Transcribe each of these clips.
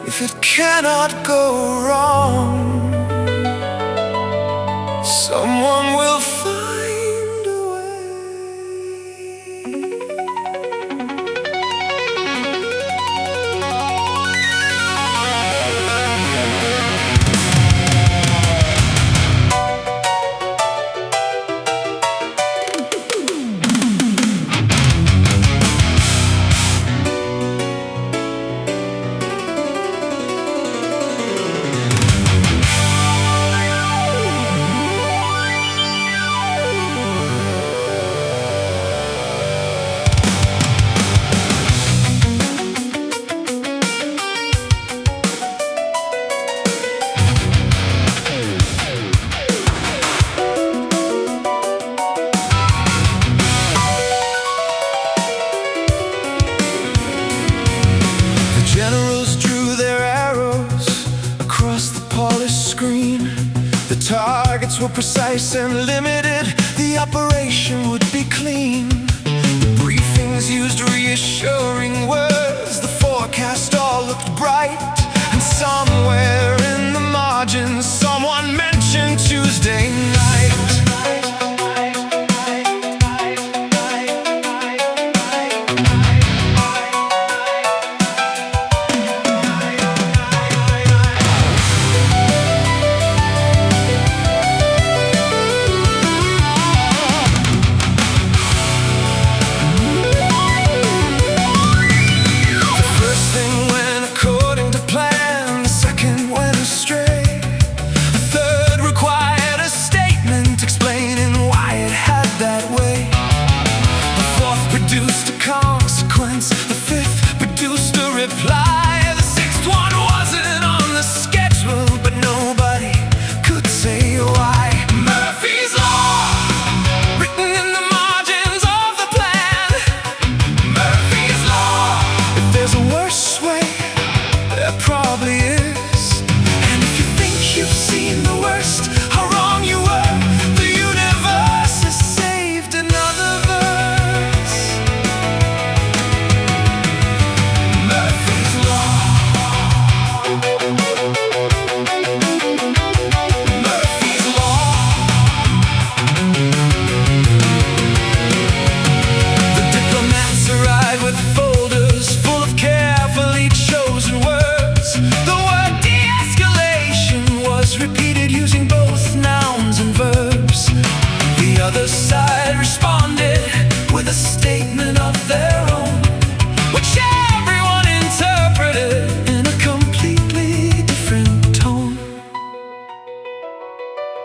If it cannot go wrong, someone will find a way. Generals drew their arrows across the polished screen. The targets were precise and limited. The operation would be clean. The briefings used reassuring words. The forecast all looked bright. And somewhere in the margins, someone mentioned Tuesday night.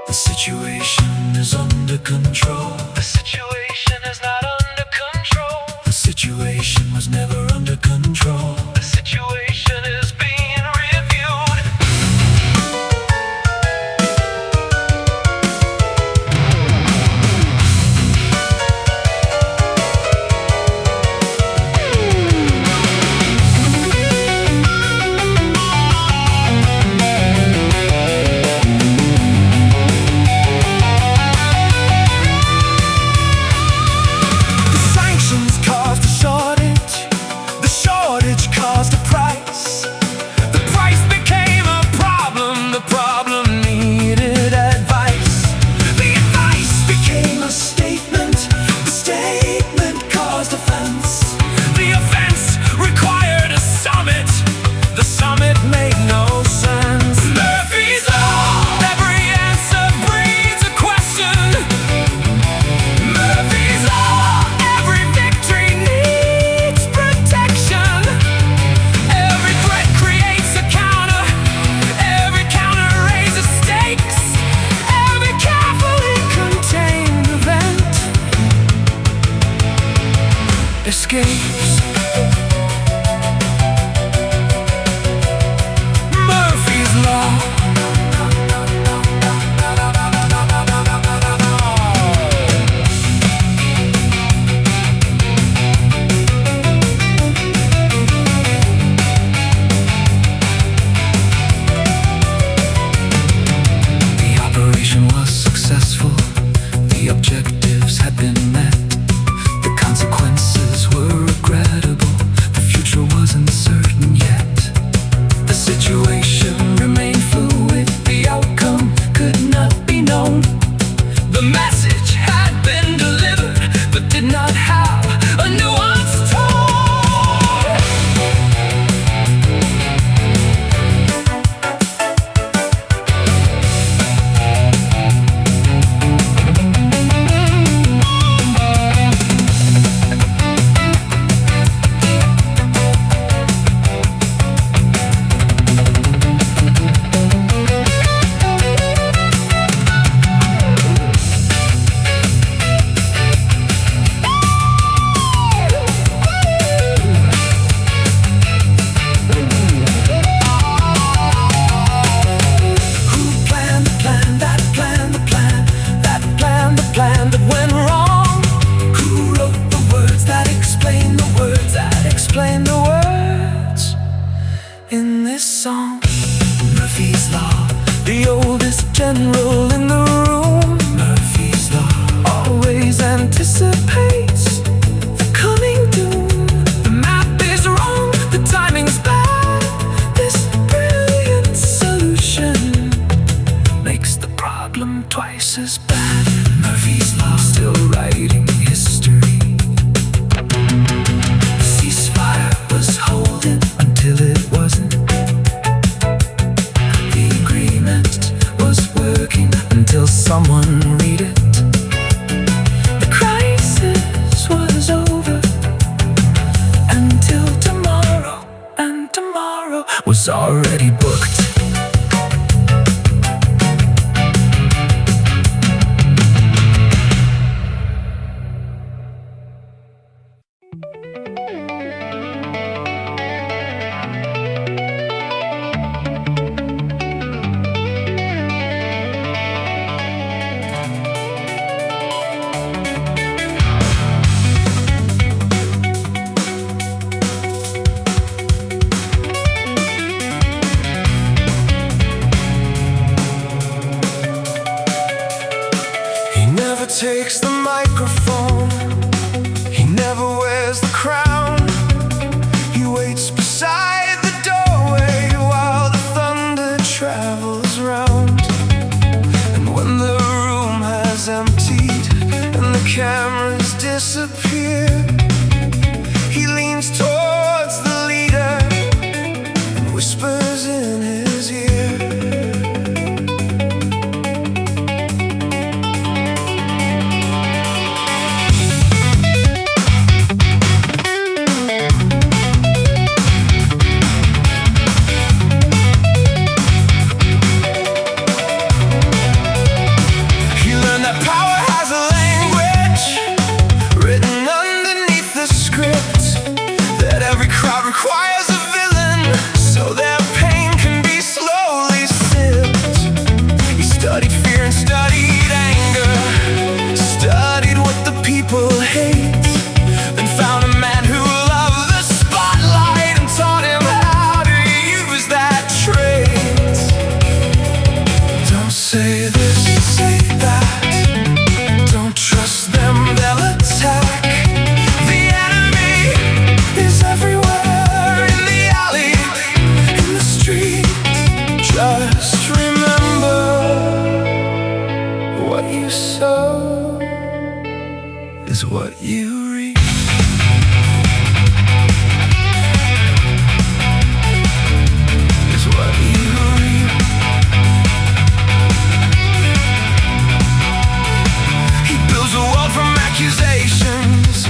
The situation is under control. The situation is not under control. The situation was never under control. The situation is being reviewed. Escapes. Murphy's Law. successful. The objectives had been met. The consequences were regrettable. The future wasn't certain yet. The situation remained fluid. The outcome could not be known. The message had been delivered, but did not have a nuanced tone. General in the room, Murphy's Law always anticipates the coming doom. The map is wrong, the timing's bad. This brilliant solution makes the problem twice as bad. Murphy's Law still writing history. The ceasefire was holding until it wasn't. The agreement was working until someone read it. The crisis was over until tomorrow, and tomorrow was already booked. Takes the microphone, he never wears the crown. He waits beside the doorway while the thunder travels round. And when the room has emptied and the cameras disappear, he leans towards the leader and whispers in his ear. Requires a villain, so their pain can be slowly sipped. He studied fear and studied anger, studied what the people hate, then found a man who loved the spotlight and taught him how to use that trait. Don't say this, say that. Don't trust them, they'll attack. The enemy is everywhere. Just remember, what you sow is what you reap. Is what you reap. He builds a world from accusations,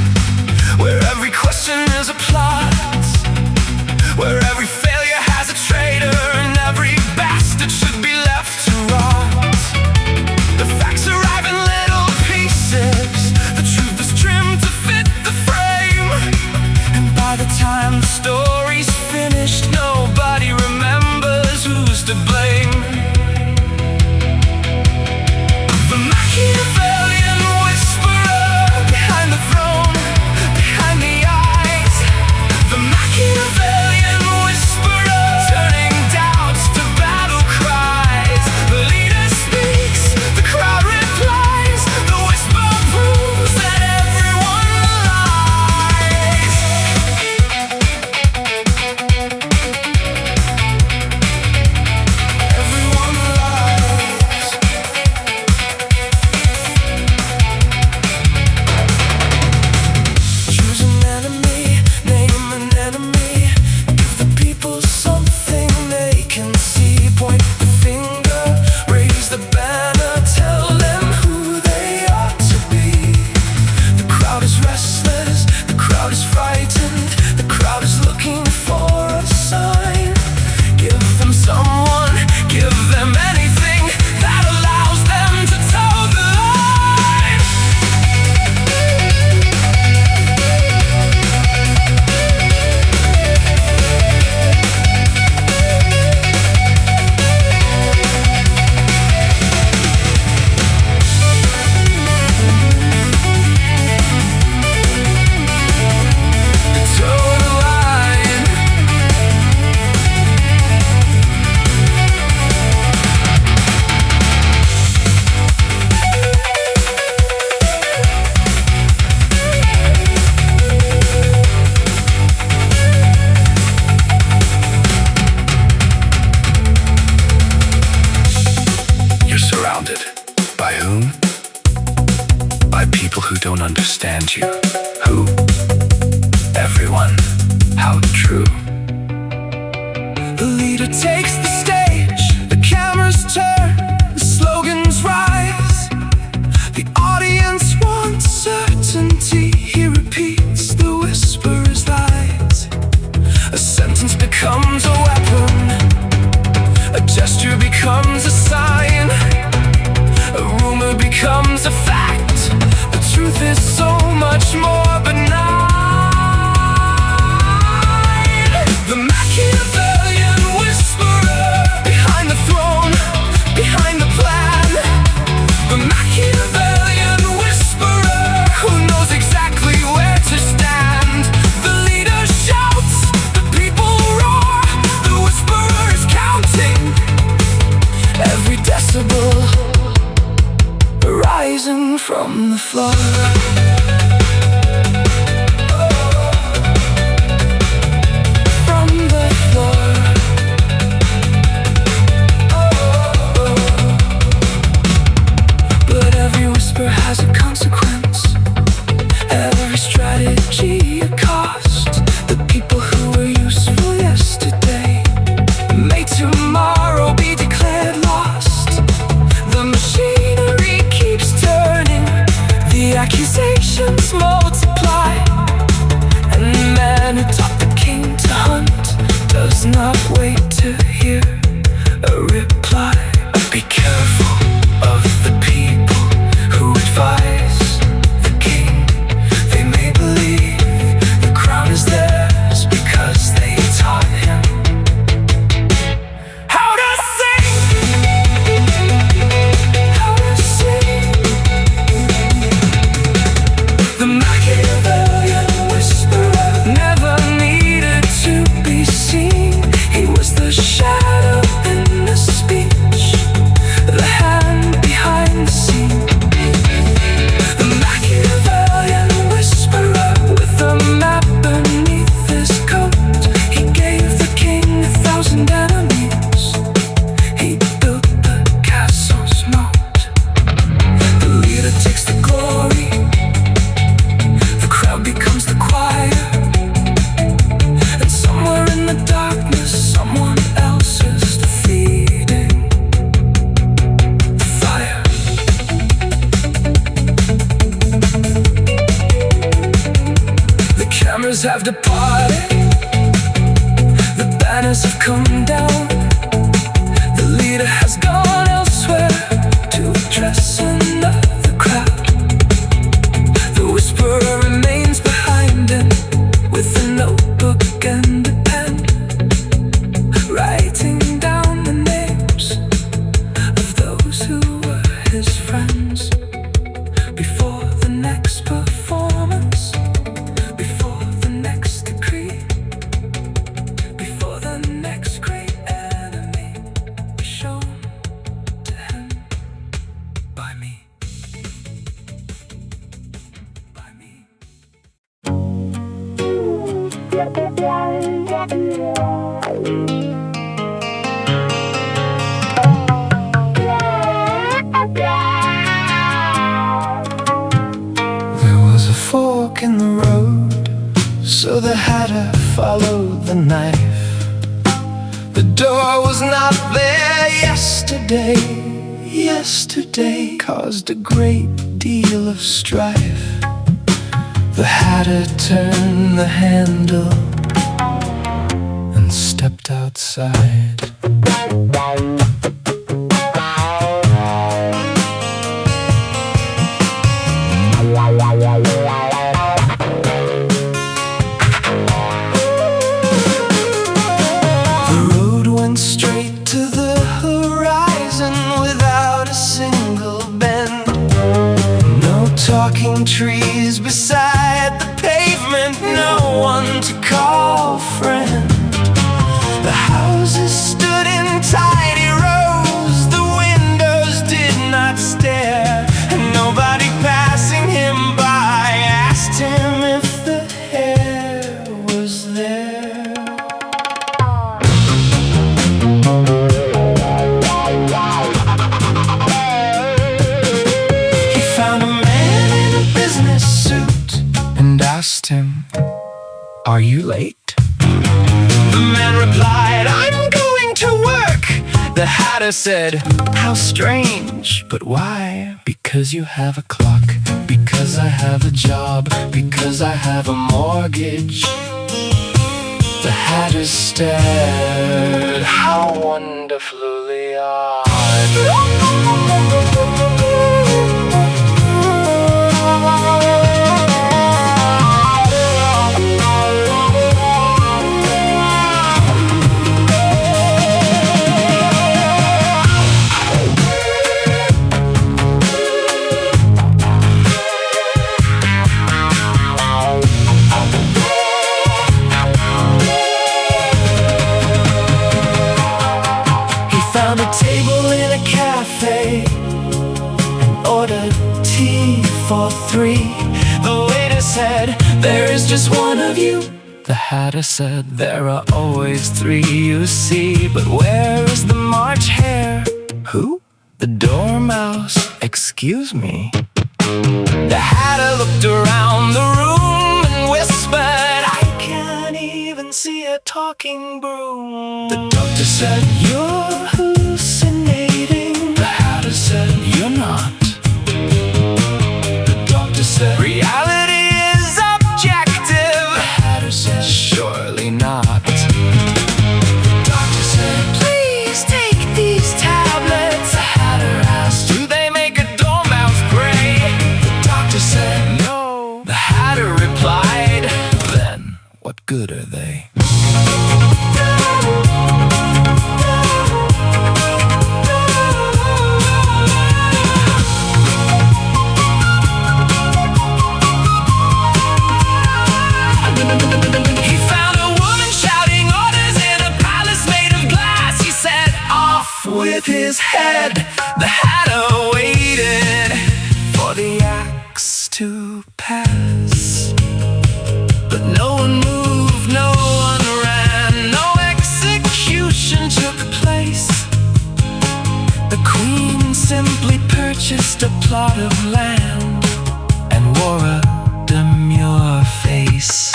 where every question is a plot, where every failure has a traitor, and every bastard should be left to rot. The facts arrive in little pieces, the truth is trimmed to fit. people who don't understand you. Who? Everyone. How true. The leader takes the stage, the cameras turn, the slogans rise. The audience wants certainty. He repeats the whisperer's lies. A sentence becomes a weapon, a gesture becomes a sign, a rumor becomes a fact. The truth is so much more benign. The Machiavellian Whisperer, behind the throne, behind the plan. The Machiavellian Whisperer, who knows exactly where to stand. The leader shouts, the people roar. The whisperer is counting every decibel rising from the floor. Has a consequence, every strategy a cost. The people who were useful yesterday may tomorrow be declared lost. The machinery keeps turning, the accusations multiply, and the man who taught the king to hunt does not wait to hear a reply. Be careful of the people who advise the king. They may believe the crown is theirs because they taught him how to sing. How to sing. The Machiavellian Whisperer never needed to be seen. He was the shadow in the speech, the hand behind the scene. The Machiavellian Whisperer with a map beneath his coat. He gave the king 1,000 enemies. He built the castle's moat. The leader takes the glory, the crowd becomes the choir, and somewhere in the darkness someone else is defeating the fire. The cameras have departed, the banners have come down. The leader has gone elsewhere to address another crowd. The whisperer remains behind him with a notebook and a pen, writing down the names of those who were his friends before the next performance, before the next decree, before the next great enemy was shown to him by me. By me. There was a fork in the road, so the hatter followed the knife. The door was not there yesterday. Yesterday caused a great deal of strife. The hatter turned the handle and stepped outside. The road went straight to the horizon without a single bend. No talking trees beside the pavement, no one to call friend. The houses stood in tidy rows, the windows did not stare, and nobody passing him by asked him if the hair was there. He found a man in a business Are you late? The man replied, I'm going to work. The Hatter said, how strange, but why? Because you have a clock, because I have a job, because I have a mortgage. The Hatter stared, how wonderfully odd. For three. The waiter said, there is just one of you. The Hatter said, there are always three, you see. But where is the March Hare? Who? The Dormouse? Excuse me. The Hatter looked around the room and whispered, I can't even see a talking broom. The doctor said, you're hallucinating. The Hatter said, you're not. Reality is objective. The Hatter said, surely not. The doctor said, please take these tablets. The Hatter asked, do they make a dormouse gray? The doctor said, no. The Hatter replied, then what good are they? He found a woman shouting orders in a palace made of glass. He said, off with his head. The Hatter waited for the axe to pass. But no one moved, no one ran, no execution took place. The Queen simply purchased a plot of land and wore a demure face.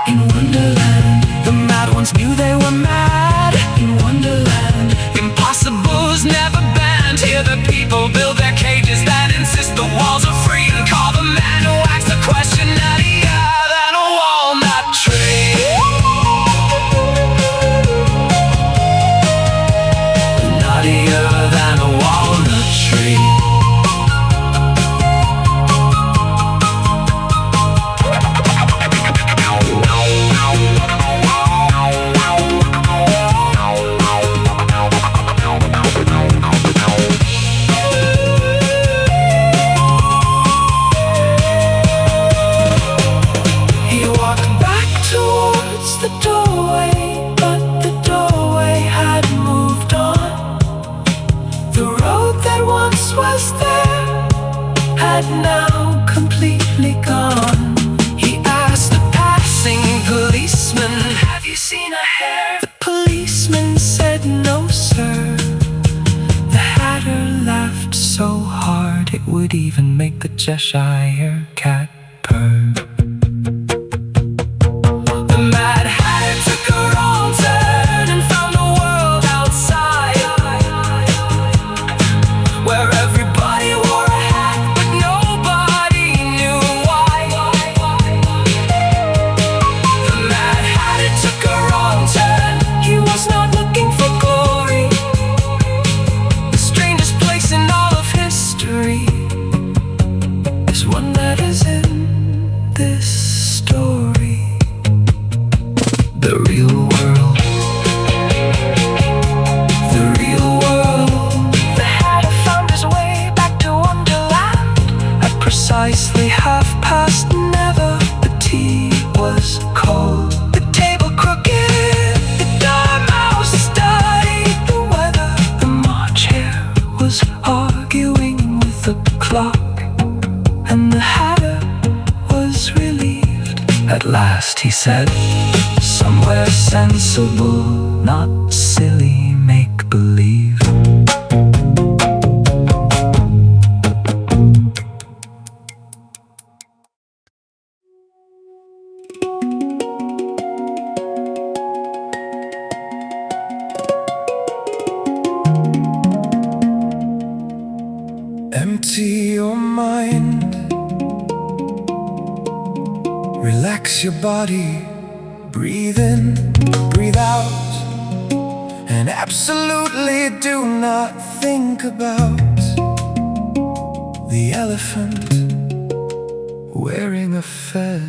In Wonderland, the mad ones knew they were mad. In Wonderland, impossible's never banned. Here the people build their cages that insist the walls are free, and call the man who asks the question nuttier than a walnut tree. Nuttier than a walnut tree. Was there, had now completely gone. He asked a passing policeman, have you seen a hare? The policeman said, no sir. The Hatter laughed so hard it would even make the Cheshire cat purr. The Mad Hatter took a wrong turn and found a world outside, where everybody wore a hat, but nobody knew why. The Mad Hatter took a wrong turn. He was not looking for glory. The strangest place in all of history is one that is in this story. The real world. The real world. The Hatter found his way back to Wonderland at precisely never. The tea was cold, the table crooked, the dormouse studied the weather. The March Hare was arguing with the clock, and the Hatter was relieved. At last he said, somewhere sensible, not silly make-believe. mind. Relax your body, breathe in, breathe out, and absolutely do not think about the elephant wearing a fez.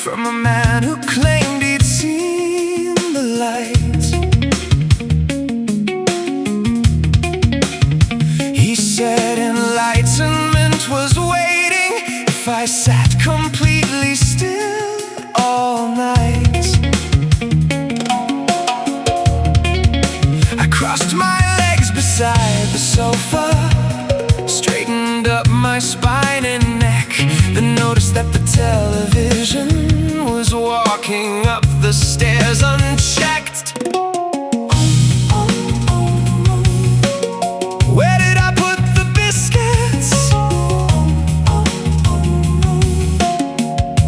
From a man who claimed he'd seen the light. He said enlightenment was waiting if I sat completely still all night. I crossed my legs beside the sofa, straightened up my spine and neck, then noticed that the television was walking up the stairs unchecked. Where did I put the biscuits?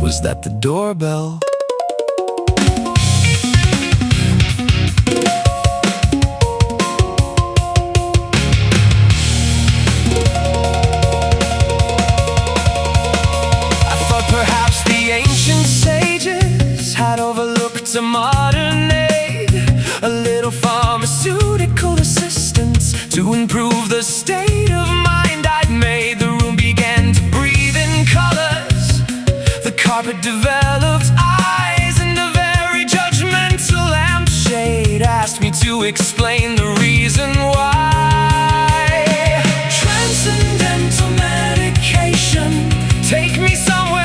Was that the doorbell? Perhaps the ancient sages had overlooked a modern aid, a little pharmaceutical assistance to improve the state of mind I'd made. The room began to breathe in colors. The carpet developed eyes, and a very judgmental lampshade asked me to explain the reason why. Transcendental medication, take me somewhere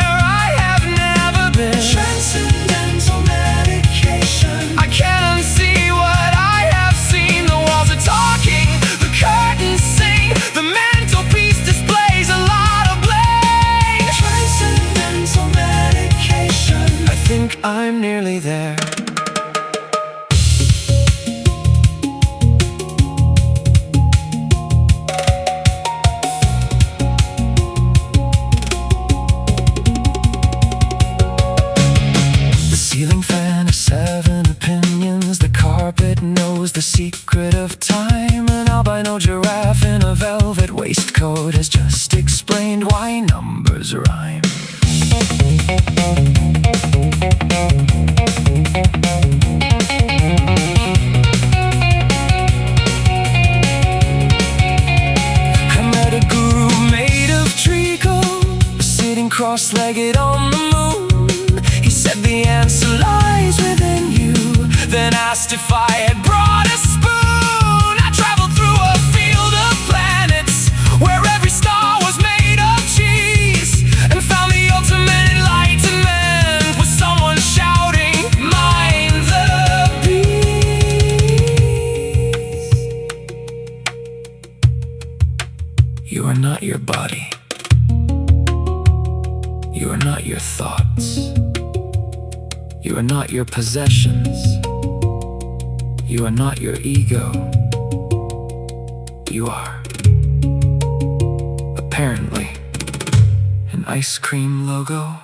Transcendental medication. I can't see what I have seen. The walls are talking, the curtains sing, the mantelpiece displays a lot of bling. Transcendental medication. I think I'm nearly there. Ceiling fan has 7 opinions. The carpet knows the secret of time. An albino giraffe in a velvet waistcoat has just explained why numbers rhyme. I met a guru made of treacle, sitting cross-legged on the moon. He said the answer lies within you, then asked if I had brought a spoon. I traveled through a field of planets where every star was made of cheese, and found the ultimate enlightenment with someone shouting, mind the beast. You are not your body. You are not your thoughts. You are not your possessions. You are not your ego. You are, apparently, an ice cream logo.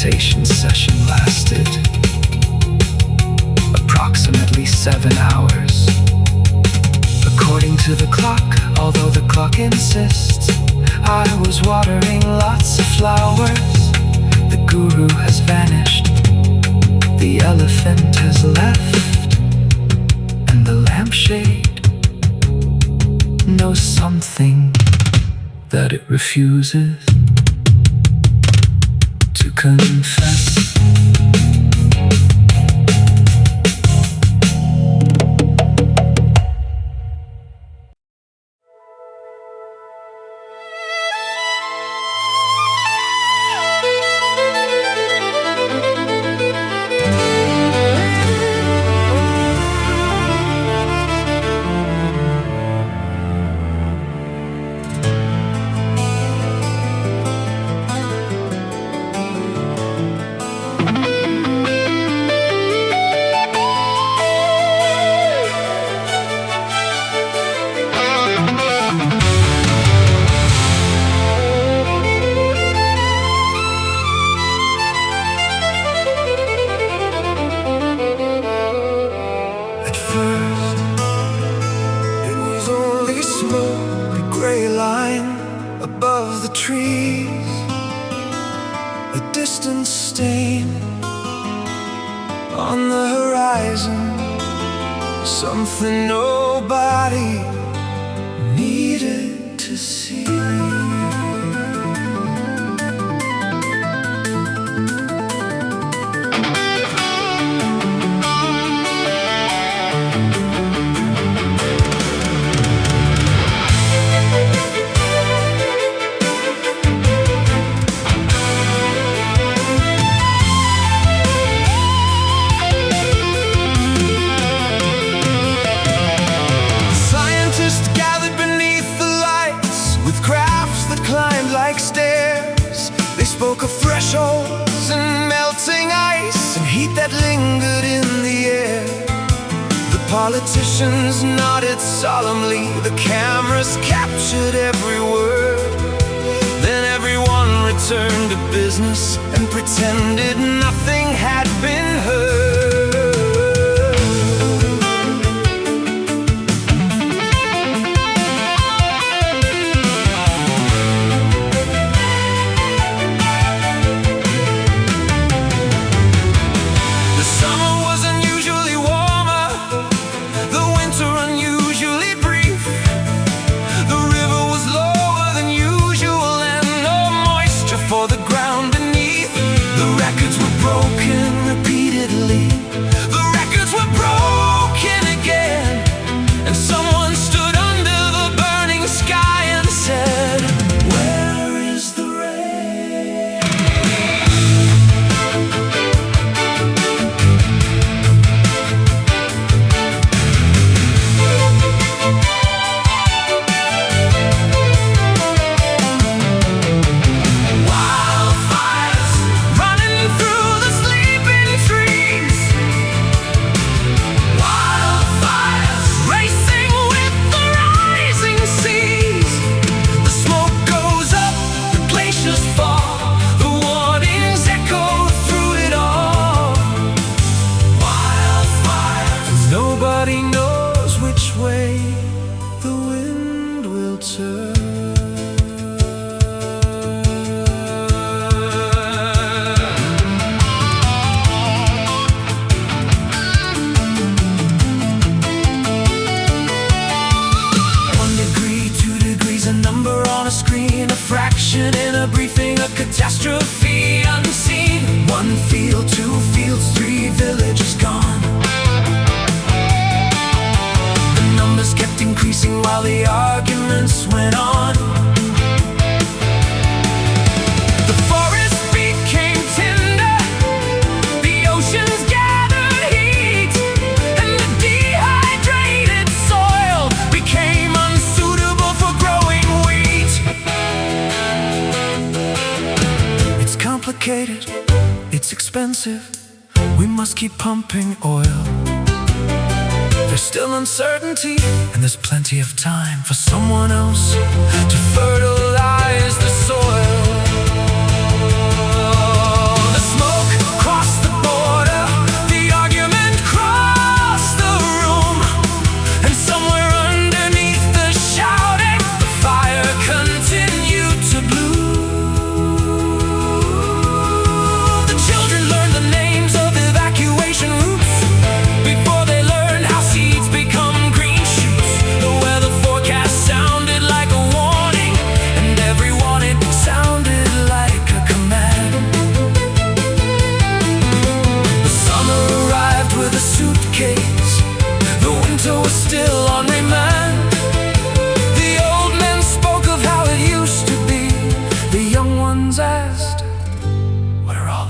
meditation session lasted approximately 7 hours. According to the clock, although the clock insists, I was watering lots of flowers. The guru has vanished, the elephant has left, and the lampshade knows something that it refuses to confess. On the horizon, something nobody needed to see. Spoke of thresholds and melting ice and heat that lingered in the air. The politicians nodded solemnly, the cameras captured every word. Then everyone returned to business and pretended nothing had been heard. In a briefing, a catastrophe unseen. 1 field, 2 fields, 3 villages gone. The numbers kept increasing while the arguments went on. The forest became tinder, the oceans gathered heat, and the dehydrated soil became unsuitable for growing wheat. Complicated, it's expensive, we must keep pumping oil. There's still uncertainty, and there's plenty of time for someone else to fertilize the soil. The smoke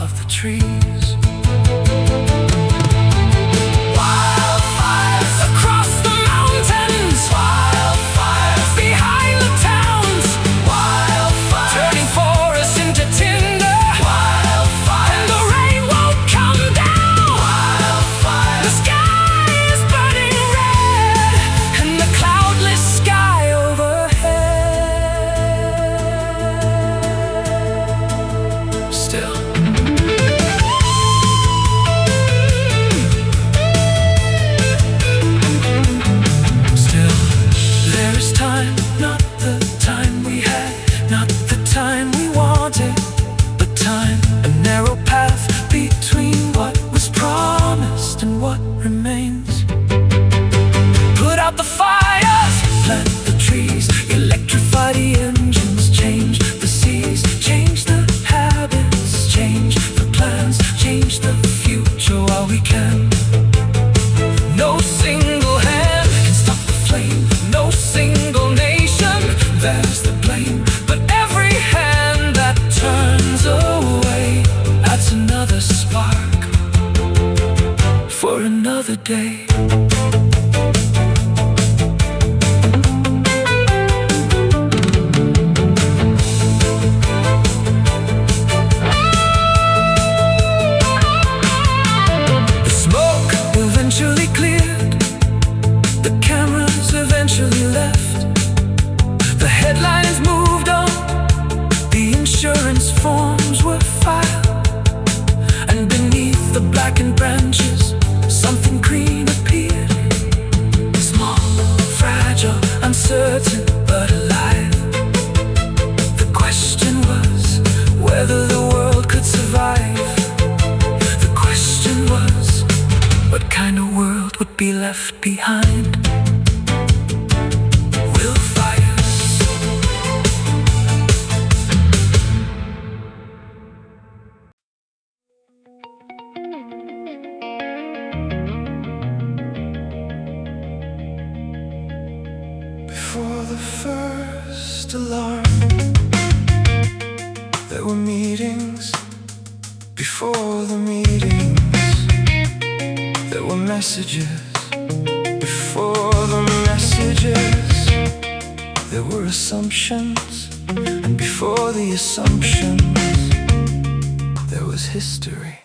of the trees. Wildfires across the mountains, wildfires behind the towns, wildfires turning forests into tinder, wildfires, and the rain won't come down, wildfires. The sky is burning red, and the cloudless sky overhead. Still, there is time, not the time we had, not the time we wanted, but time, a narrow path between what was promised and what remains. Put out the fires, plant the trees, electrify the engines, change the seas, change the habits, change the plans, change the future while we can. No single hand can stop the flame, no single nation bears the blame, but every hand that turns away adds another spark for another day. The smoke eventually cleared, the cameras eventually left, the headlines moved on, the insurance forms were filed, and beneath the blackened branches something green appeared. Small, fragile, uncertain, but alive. The question was whether the world could survive. The question was what kind of world would be left behind. Wildfires. Before the first alarm, there were meetings. Before the meetings, there were messages. Before the messages, there were assumptions. And before the assumptions, there was history.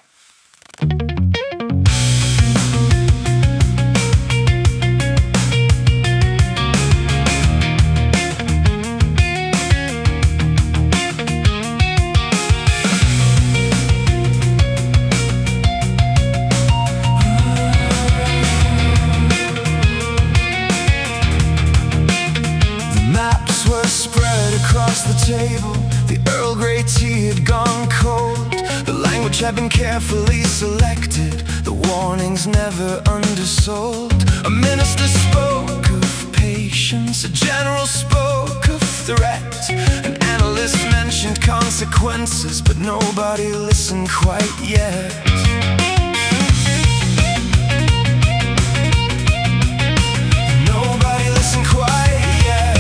Table, the Earl Grey tea had gone cold. The language had been carefully selected, the warnings never undersold. A minister spoke of patience, a general spoke of threat, an analyst mentioned consequences, but nobody listened quite yet. Nobody listened quite yet.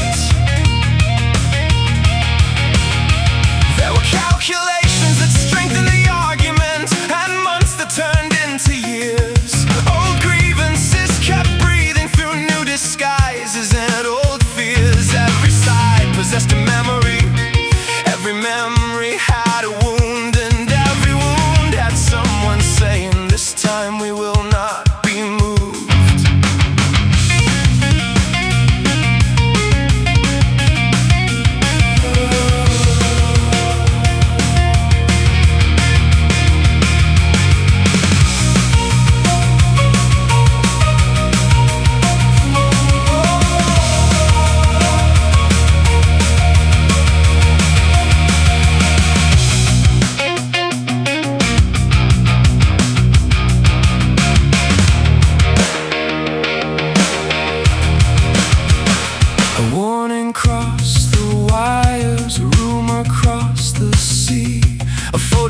There were calculations that strengthened the argument, and months that turned into years. Old grievances kept breathing through new disguises and old fears. Every side possessed a memory, every memory had a wound, and every wound had someone saying, this time we will not be moved.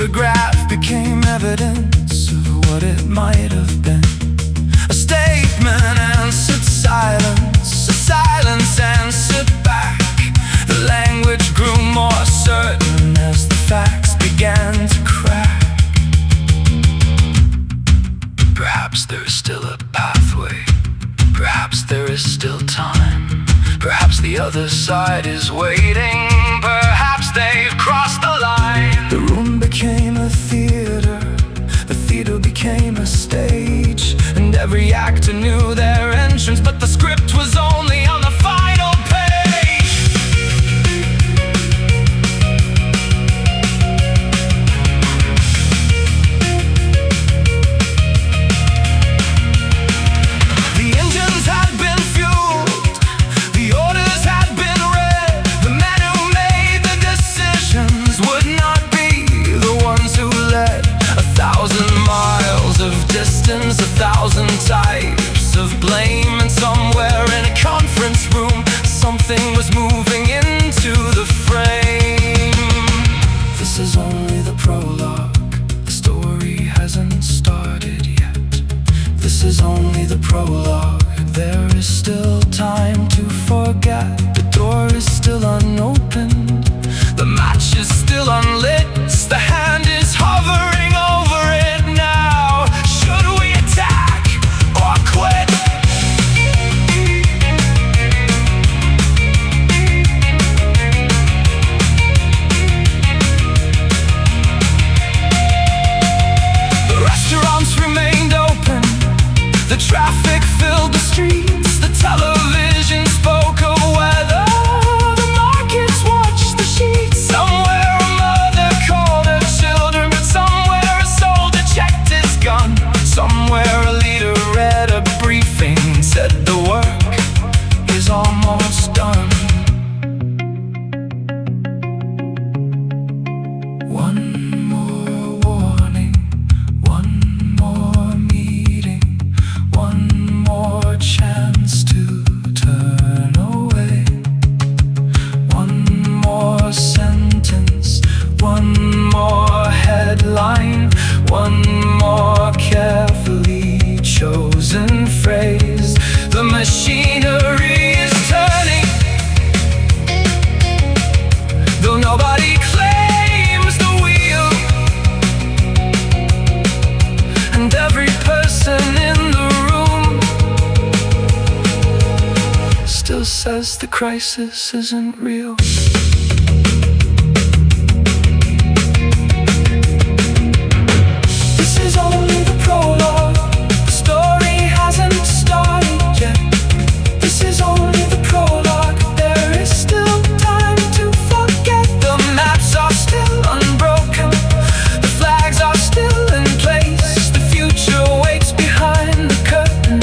photograph became evidence of what it might have been. A statement answered silence, a silence answered back. The language grew more certain as the facts began to crack. The other side is waiting, perhaps they've crossed the line. The room became a theater, the theater became a stage, and every actor knew their entrance, but the script was only on the final page. The engines had been fueled, the orders had been read. The men who made the decisions would not be the ones who led. 1,000 miles of distance, 1,000 types of blame, and somewhere in a conference room something was moving into the frame. This is only the prologue, the story hasn't started yet. This is only the prologue, there is still time to forget. The door is still unopened, the match is still unlit, the hand is hovering over it now. Should we attack or quit? The restaurants remained open, the traffic filled the streets, the television spoke of weather, the markets watched the sheets. Somewhere a mother called her children, but somewhere a soldier checked his gun. Somewhere a leader read a briefing, said the work is almost done. One more warning, one more meeting, one more chance to turn away. One more sentence, one more headline, one more carefully chosen phrase. The machinery is turning, though nobody claims the wheel, and every person in the room still says the crisis isn't real. This is only the prologue, the story hasn't started yet. This is only the prologue, there is still time to forget. The maps are still unbroken, the flags are still in place. The future waits behind the curtain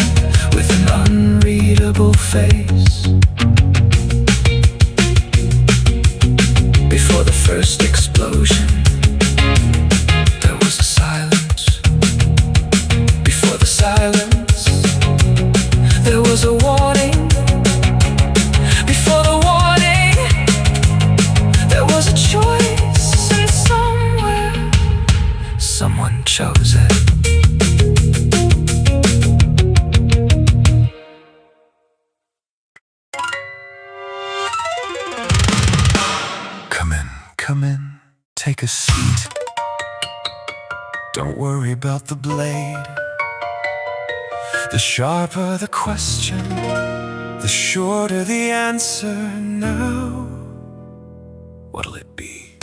with an unreadable face. Before the first explosion, there was a silence. Before the silence, there was a warning. Before the warning, there was a choice, and somewhere, someone chose it. Come in, take a seat. Don't worry about the blade. The sharper the question, the shorter the answer. Now, what'll it be?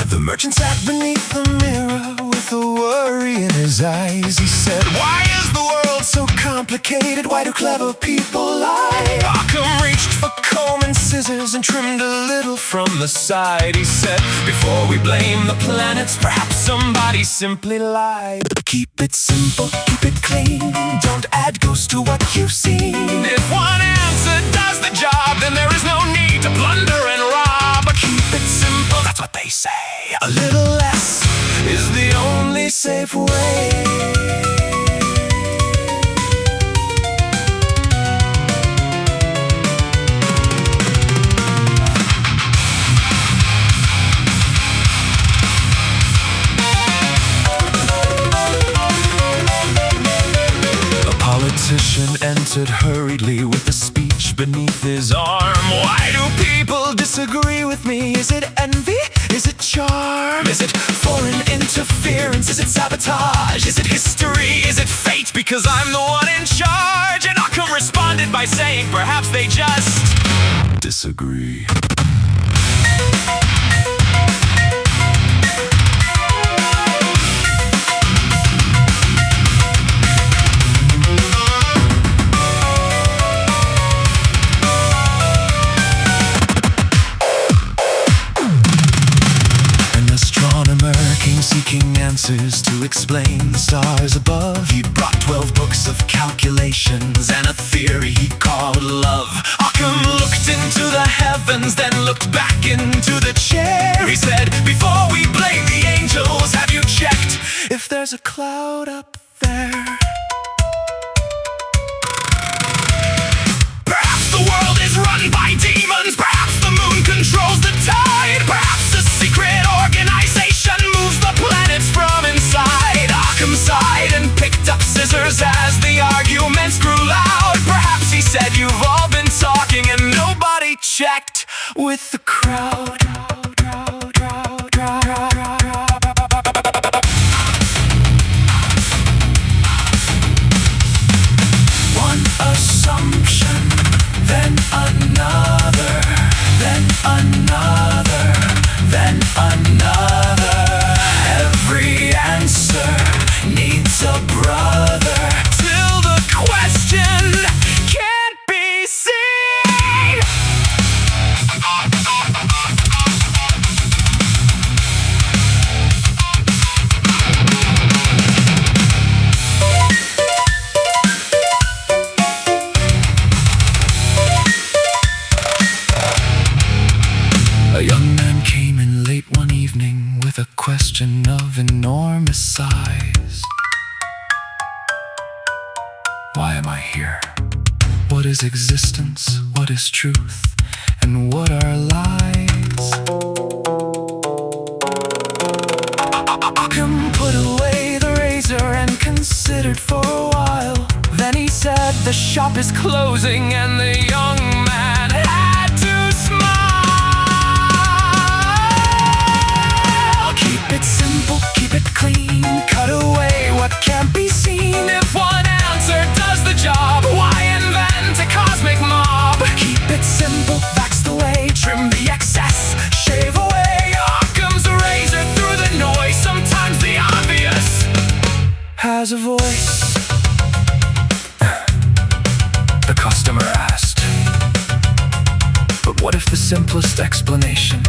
The merchant sat beneath the mirror with a worry in his eyes. He said, why is the world so complicated? Why do clever people lie? Occam reached for comb and scissors and trimmed a little from the side. He said, before we blame the planets, perhaps somebody simply lied. Keep it simple, keep it clean, don't add ghosts to what you've seen. If one answer does the job, then there is no need to plunder and rob. Keep it simple, that's what they say. A little less is the only safe way. hurriedly with a speech beneath his arm. Why do people disagree with me? Is it envy? Is it charm? Is it foreign interference? Is it sabotage? Is it history? Is it fate? Because I'm the one in charge. And Occam responded by saying perhaps they just disagree. Seeking answers to explain the stars above. He brought 12 books of calculations and a theory he called love. Occam looked into the heavens, then looked back into the chair. He said, before we blame the angels, have you checked if there's a cloud up there? Perhaps the world is run by demons. Perhaps the moon controls the tide. Perhaps a secret organization moves the planets from inside. Occam sighed and picked up scissors as the arguments grew loud. Perhaps he said, you've all been talking and nobody checked with the crowd. One assumption, then another, then another, then another. Every answer needs a brother, till the question can't be seen. A young man came in late one evening with a question of enormous size. Why am I here? What is existence? What is truth? And what are lies? Occam put away the razor and considered for a while. Then he said, the shop is closing, and the young man had to smile. Keep it simple, keep it clean, cut away what can't be seen. If one answer does the job, why invent a cosmic mob? Keep it simple, that's the way. Trim the excess, shave away. Occam's a razor through the noise. Sometimes the obvious has a voice. The customer asked, but what if the simplest explanation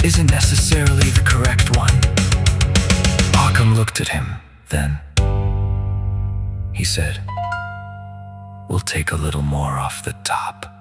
isn't necessarily the correct one? Occam looked at him, then he said, we'll take a little more off the top.